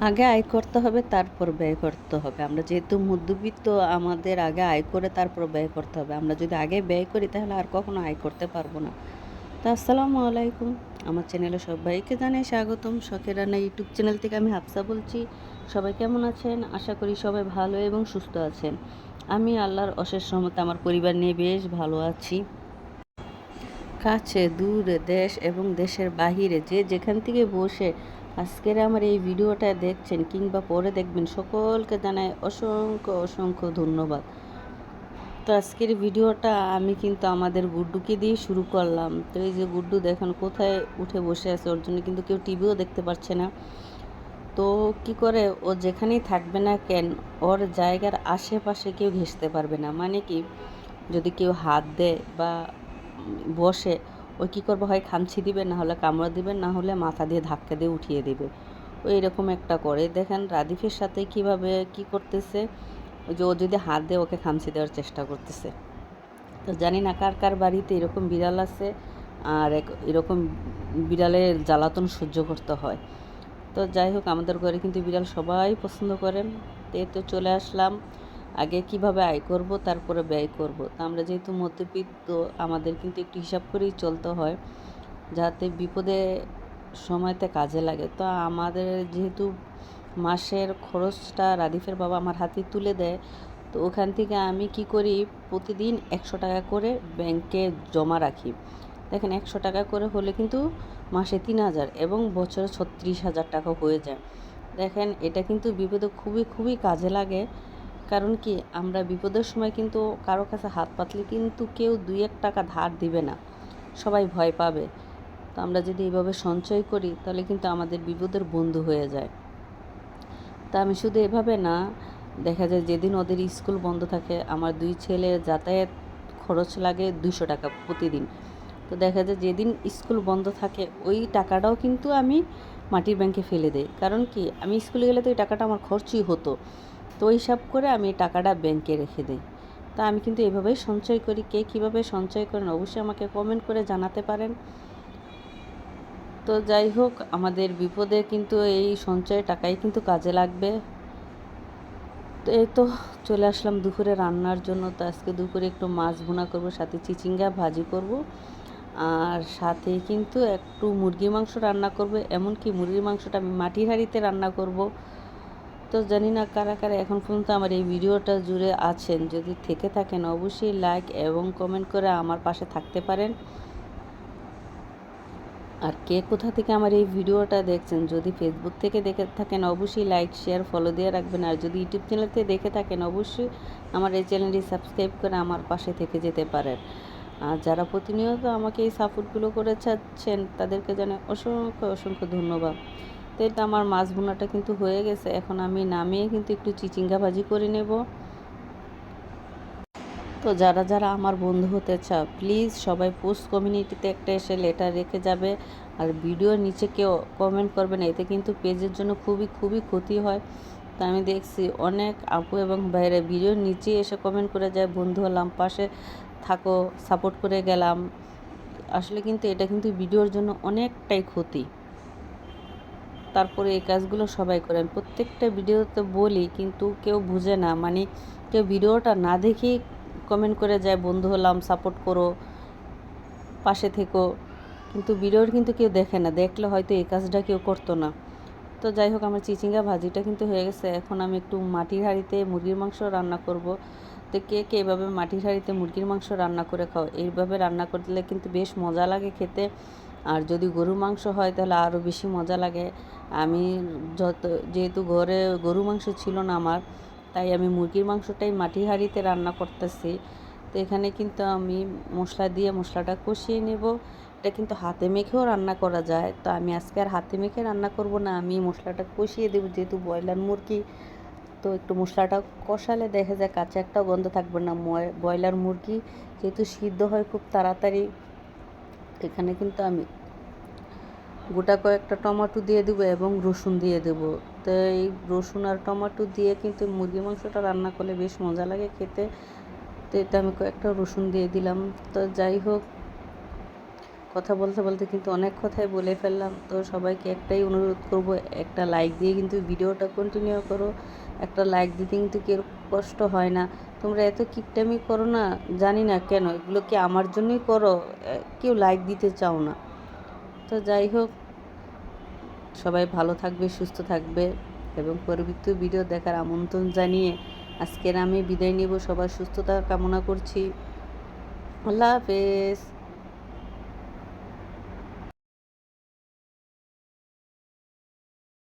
আগে আয় করতে হবে, তারপর ব্যয় করতে হবে। আমরা যেহেতু মধ্যবিত্ত, আমাদের আগে আয় করে তারপর ব্যয় করতে হবে। আমরা যদি আগে ব্যয় করি তাহলে আর কখনো আয় করতে পারবো না। তো আসসালামু আলাইকুম। আমার চ্যানেলে সবাইকে জানাই স্বাগতম। শখের রান্না ইউটিউব চ্যানেল থেকে আমি হাফসা বলছি। সবাই কেমন আছেন? আশা করি সবাই ভালো এবং সুস্থ আছেন। আমি আল্লাহর অশেষ রহমতে আমার পরিবার নিয়ে বেশ ভালো আছি। কাছে দূরে, দেশ এবং দেশের বাহিরে যে যেখান থেকে বসে আজকের আমার এই ভিডিওটা দেখছেন কিংবা পরে দেখবেন, সকলকে জানাই অসংখ্য অসংখ্য ধন্যবাদ। তো আজকের ভিডিওটা আমি কিন্তু আমাদের গুড্ডুকে দিয়ে শুরু করলাম। তো এই যে গুড্ডু দেখেন কোথায় উঠে বসে আছে, ওর জন্য কিন্তু কেউ টিভিও দেখতে পাচ্ছে না। তো কি করে, ও যেখানেই থাকবে না কেন, ওর জায়গার আশেপাশে কেউ ঘেঁষতে পারবে না। মানে কি, যদি কেউ হাত দেয় বা বসে, ও কী করবে, হয় খামচি দিবে, না হলে কামড়া দিবে, না হলে মাথা দিয়ে ধাক্কা দিয়ে উঠিয়ে দিবে। ও এরকম একটা করে। দেখেন রাদিফের সাথে কিভাবে কি করতেছে। ওই যে ও যদি হাত দেয় ওকে খামচি দেওয়ার চেষ্টা করতেছে। তো জানি না কার কার বাড়িতে এরকম বিড়াল আছে আর এরকম বিড়ালের জ্বালাতন সহ্য করতে হয়। তো যাই হোক, আমাদের ঘরে কিন্তু বিড়াল সবাই পছন্দ করে। তো চলে আসলাম, আগে কিভাবে আয় করব তারপরে ব্যয় করব। তা আমরা যেহেতু মধ্যবিত্ত, আমাদের কিন্তু একটু হিসাব করেই চলতে হয়, যাতে বিপদে সময়তে কাজে লাগে। তো আমাদের যেহেতু মাসের খরচটা রাদিফের বাবা আমার হাতে তুলে দেয়, তো ওখান থেকে আমি কি করি, প্রতিদিন 100 টাকা করে ব্যাংকে জমা রাখি। দেখেন 100 টাকা করে হলে কিন্তু মাসে 3,000 এবং বছরে 36,000 টাকা হয়ে যায়। দেখেন এটা কিন্তু বিপদে খুবই খুবই কাজে লাগে। কারণ কি, আমরা বিপদের সময় কিন্তু কারো কাছে হাত পাতলে কিন্তু কেউ 2-1 টাকা ধার দিবে না, সবাই ভয় পাবে। তো আমরা যদি এইভাবে সঞ্চয় করি তাহলে কিন্তু আমাদের বিপদের বন্ধু হয়ে যায়। তা আমি শুধু এভাবে না, দেখা যায় যেদিন ওদের স্কুল বন্ধ থাকে, আমার 2 ছেলের যাতায়াত খরচ লাগে 200 টাকা প্রতিদিন। তো দেখা যায় যেদিন স্কুল বন্ধ থাকে ওই টাকাটাও কিন্তু আমি মাটির ব্যাংকে ফেলে দেই। কারণ কি, আমি স্কুলে গেলে তো এই টাকাটা আমার খরচই হতো। তো ওই হিসাব করে আমি এই টাকাটা ব্যাংকে রেখে দিই। তা আমি কিন্তু এভাবেই সঞ্চয় করি। কে কীভাবে সঞ্চয় করেন অবশ্যই আমাকে কমেন্ট করে জানাতে পারেন। তো যাই হোক, আমাদের বিপদে কিন্তু এই সঞ্চয় টাকাই কিন্তু কাজে লাগবে। তো এই তো চলে আসলাম দুপুরে রান্নার জন্য। তো আজকে দুপুরে একটু মাছ ভুনা করব, সাথে চিচিঙ্গা ভাজি করব, আর সাথে কিন্তু একটু মুরগির মাংস রান্না করব। এমনকি মুরগির মাংসটা আমি মাটির হাঁড়িতে রান্না করব। তো জানি না কারা কারা এখন পর্যন্ত আমার এই ভিডিওটা জুড়ে আছেন। যদি থেকে থাকেন অবশ্যই লাইক এবং কমেন্ট করে আমার পাশে থাকতে পারেন। আর কে কোথা থেকে আমার এই ভিডিওটা দেখছেন, যদি ফেসবুক থেকে দেখে থাকেন অবশ্যই লাইক শেয়ার ফলো দিয়ে রাখবেন। আর যদি ইউটিউব চ্যানেল থেকে দেখে থাকেন অবশ্যই আমার এই চ্যানেলটি সাবস্ক্রাইব করে আমার পাশে থেকে যেতে পারেন। আর যারা প্রতিনিয়ত আমাকে এই সাপোর্টগুলো করে যাচ্ছেন তাদেরকে জানাই অসংখ্য অসংখ্য ধন্যবাদ। তো এটা আমার মাছ ভুনাটা কিন্তু হয়ে গেছে। এখন আমি নামিয়ে কিন্তু একটু চিচিঙ্গা ভাজি করে নেব। তো যারা যারা আমার বন্ধু হতে চাও প্লিজ সবাই পোস্ট কমিউনিটিতে একটা এসে লেটার রেখে যাবে। আর ভিডিওর নিচে কেউ কমেন্ট করবে না, এতে কিন্তু পেজের জন্য খুবই খুবই ক্ষতি হয়। তো আমি দেখছি অনেক আপু এবং ভাইরা ভিডিওর নিচে এসে কমেন্ট করে যায়, বন্ধু হলাম, পাশে থাকো, সাপোর্ট করে গেলাম। আসলে কিন্তু এটা কিন্তু ভিডিওর জন্য অনেকটাই ক্ষতি। তারপরে এই কাজগুলো সবাই করে, আমি প্রত্যেকটা ভিডিওতে বলি কিন্তু কেউ বুঝে না। মানে কেউ ভিডিওটা না দেখেই কমেন্ট করে যায়, বন্ধু হলাম, সাপোর্ট করো, পাশে থেকো। কিন্তু ভিডিওর কিন্তু কেউ দেখে না, দেখলে হয়তো এই কাজটা কেউ করতো না। তো যাই হোক, আমার চিচিঙ্গা ভাজিটা কিন্তু হয়ে গেছে। এখন আমি একটু মাটির হাঁড়িতে মুরগির মাংস রান্না করব। তো কে কে এভাবে মাটির হাঁড়িতে মুরগির মাংস রান্না করে খাও? এইভাবে রান্না করলে কিন্তু বেশ মজা লাগে খেতে। আর যদি গরুর মাংস হয় তাহলে আরও বেশি মজা লাগে। আমি যেহেতু ঘরে গরু মাংস ছিল না আমার, তাই আমি মুরগির মাংসটাই মাটির হাঁড়িতে রান্না করতেছি। তো এখানে কিন্তু আমি মশলা দিয়ে মশলাটা কষিয়ে নেব। এটা কিন্তু হাতে মেখেও রান্না করা যায়। তো আমি আজকে আর হাতে মেখে রান্না করব না, আমি মশলাটা কষিয়ে দেবো, যেহেতু ব্রয়লার মুরগি। তো একটু মশলাটা কষালে দেখা যায় কাঁচা একটা গন্ধ থাকবে না। ব্রয়লার মুরগি যেহেতু সিদ্ধ হয় খুব তাড়াতাড়ি, এখানে কিন্তু আমি গোটা কয়েকটা টমেটো দিয়ে দেবো এবং রসুন দিয়ে দেবো। তো এই রসুন আর টমেটো দিয়ে কিন্তু মুরগির মাংসটা রান্না করলে বেশ মজা লাগে খেতে। তো এটা আমি কয়েকটা রসুন দিয়ে দিলাম। তো যাই হোক, কথা বলতে বলতে কিন্তু অনেক কথাই বলে ফেললাম। তো সবাইকে একটাই অনুরোধ করব, একটা লাইক দিয়ে কিন্তু ভিডিওটা কন্টিনিউ করো। একটা লাইক দিতে কিন্তু কেউ কষ্ট হয় না। তোমরা এত কিপটামি করো না, জানি না কেন, এগুলো কি আমার জন্যই করো? কেউ লাইক দিতে চাও না। তো যাই হোক, সবাই ভালো থাকবে, সুস্থ থাকবে এবং পরবর্তী ভিডিও দেখার আমন্ত্রণ জানিয়ে আজকের আমি বিদায় নেব। সবার সুস্থতা কামনা করছি। আল্লাহ হাফেজ।